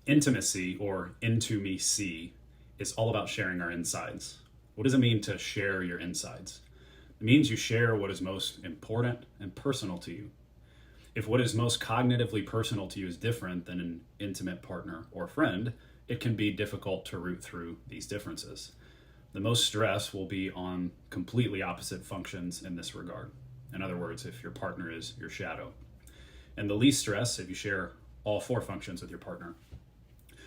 Intimacy, or into me see, is all about sharing our insides. What does it mean to share your insides? It means you share what is most important and personal to you. If what is most cognitively personal to you is different than an intimate partner or friend, it can be difficult to root through these differences. The most stress will be on completely opposite functions in this regard. In other words, if your partner is your shadow. And the least stress if you share all four functions with your partner.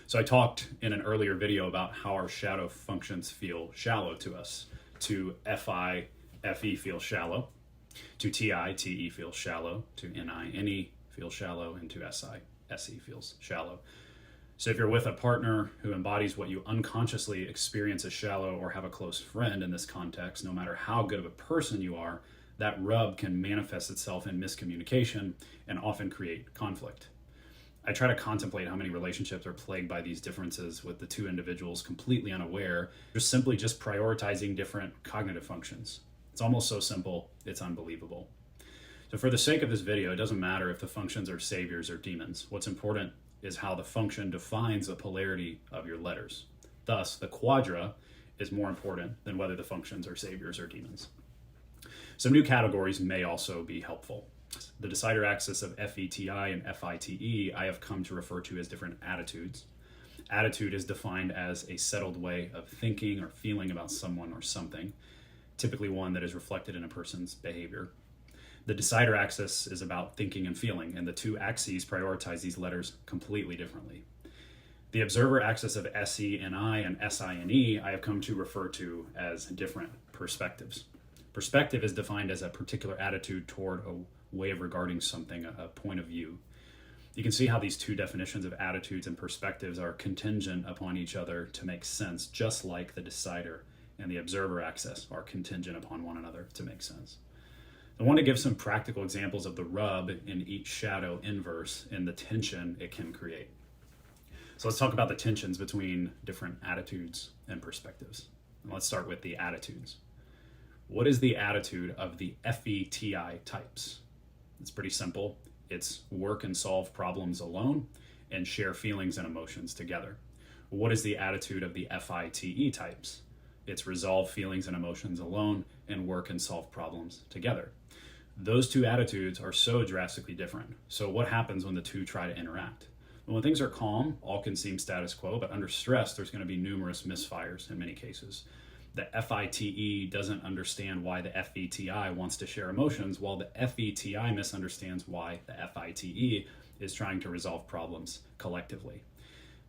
So I talked in an earlier video about how our shadow functions feel shallow to us. To FI, FE feels shallow. To TI, TE feels shallow. To NI, NE feels shallow. And to SI, SE feels shallow. So if you're with a partner who embodies what you unconsciously experience as shallow, or have a close friend in this context, no matter how good of a person you are, that rub can manifest itself in miscommunication and often create conflict. I try to contemplate how many relationships are plagued by these differences, with the two individuals completely unaware, just prioritizing different cognitive functions. It's almost so simple, it's unbelievable. So for the sake of this video, it doesn't matter if the functions are saviors or demons. What's important is how the function defines the polarity of your letters. Thus, the quadra is more important than whether the functions are saviors or demons. Some new categories may also be helpful. The decider axis of FETI and FITE I have come to refer to as different attitudes. Attitude is defined as a settled way of thinking or feeling about someone or something, typically one that is reflected in a person's behavior. The decider axis is about thinking and feeling, and the two axes prioritize these letters completely differently. The observer axis of SENI and SINE I have come to refer to as different perspectives. Perspective is defined as a particular attitude toward a way of regarding something, a point of view. You can see how these two definitions of attitudes and perspectives are contingent upon each other to make sense, just like the decider and the observer axis are contingent upon one another to make sense. I want to give some practical examples of the rub in each shadow inverse and the tension it can create. So let's talk about the tensions between different attitudes and perspectives. And let's start with the attitudes. What is the attitude of the FETI types? It's pretty simple. It's work and solve problems alone and share feelings and emotions together. What is the attitude of the FITE types? It's resolve feelings and emotions alone and work and solve problems together. Those two attitudes are so drastically different. So what happens when the two try to interact? Well, when things are calm, all can seem status quo, but under stress, there's going to be numerous misfires in many cases. The FITE doesn't understand why the FETI wants to share emotions, while the FETI misunderstands why the FITE is trying to resolve problems collectively.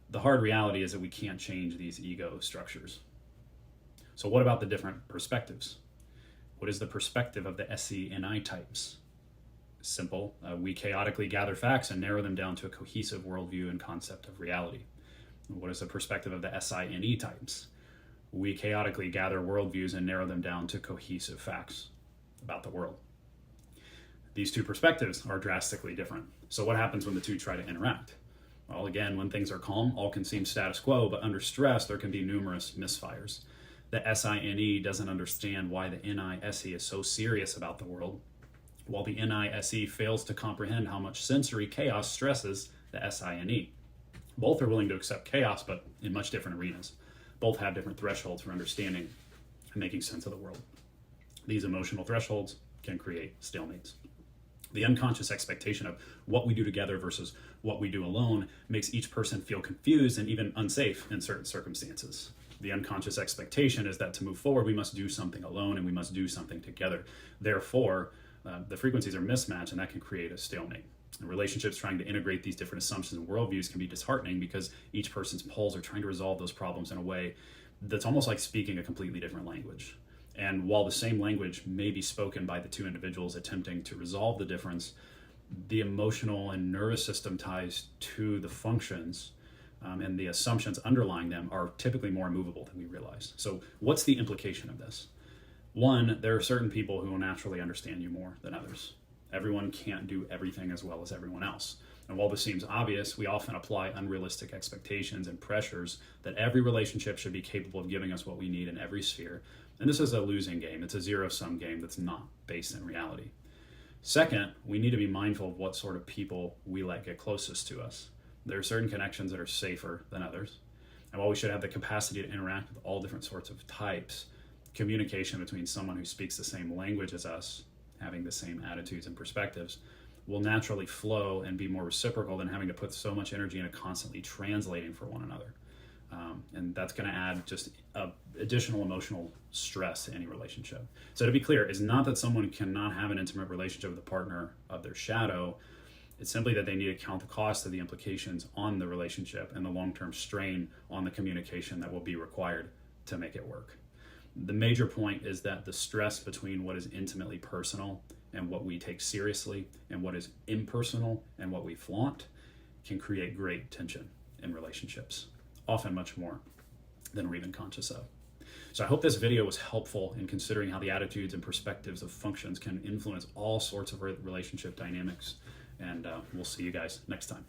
The hard reality is that we can't change these ego structures. So what about the different perspectives? What is the perspective of the SENI types? Simple. We chaotically gather facts and narrow them down to a cohesive worldview and concept of reality. What is the perspective of the SINE types? We chaotically gather worldviews and narrow them down to cohesive facts about the world. These two perspectives are drastically different. So what happens when the two try to interact? Well, again, when things are calm, all can seem status quo, but under stress, there can be numerous misfires. The SINE doesn't understand why the NISE is so serious about the world, while the NISE fails to comprehend how much sensory chaos stresses the SINE. Both are willing to accept chaos, but in much different arenas. Both have different thresholds for understanding and making sense of the world. These emotional thresholds can create stalemates. The unconscious expectation of what we do together versus what we do alone makes each person feel confused and even unsafe in certain circumstances. The unconscious expectation is that to move forward, we must do something alone and we must do something together. Therefore, the frequencies are mismatched, and that can create a stalemate. And relationships trying to integrate these different assumptions and worldviews can be disheartening because each person's poles are trying to resolve those problems in a way that's almost like speaking a completely different language. And while the same language may be spoken by the two individuals attempting to resolve the difference, the emotional and nervous system ties to the functions and the assumptions underlying them are typically more immovable than we realize. So what's the implication of this? One, there are certain people who will naturally understand you more than others. Everyone can't do everything as well as everyone else. And while this seems obvious, we often apply unrealistic expectations and pressures that every relationship should be capable of giving us what we need in every sphere. And this is a losing game. It's a zero-sum game that's not based in reality. Second, we need to be mindful of what sort of people we let get closest to us. There are certain connections that are safer than others. And while we should have the capacity to interact with all different sorts of types, communication between someone who speaks the same language as us, having the same attitudes and perspectives, will naturally flow and be more reciprocal than having to put so much energy into constantly translating for one another. And that's going to add just additional emotional stress to any relationship. So to be clear, it's not that someone cannot have an intimate relationship with a partner of their shadow. It's simply that they need to count the cost of the implications on the relationship and the long-term strain on the communication that will be required to make it work. The major point is that the stress between what is intimately personal and what we take seriously and what is impersonal and what we flaunt can create great tension in relationships, often much more than we're even conscious of. So I hope this video was helpful in considering how the attitudes and perspectives of functions can influence all sorts of relationship dynamics, and we'll see you guys next time.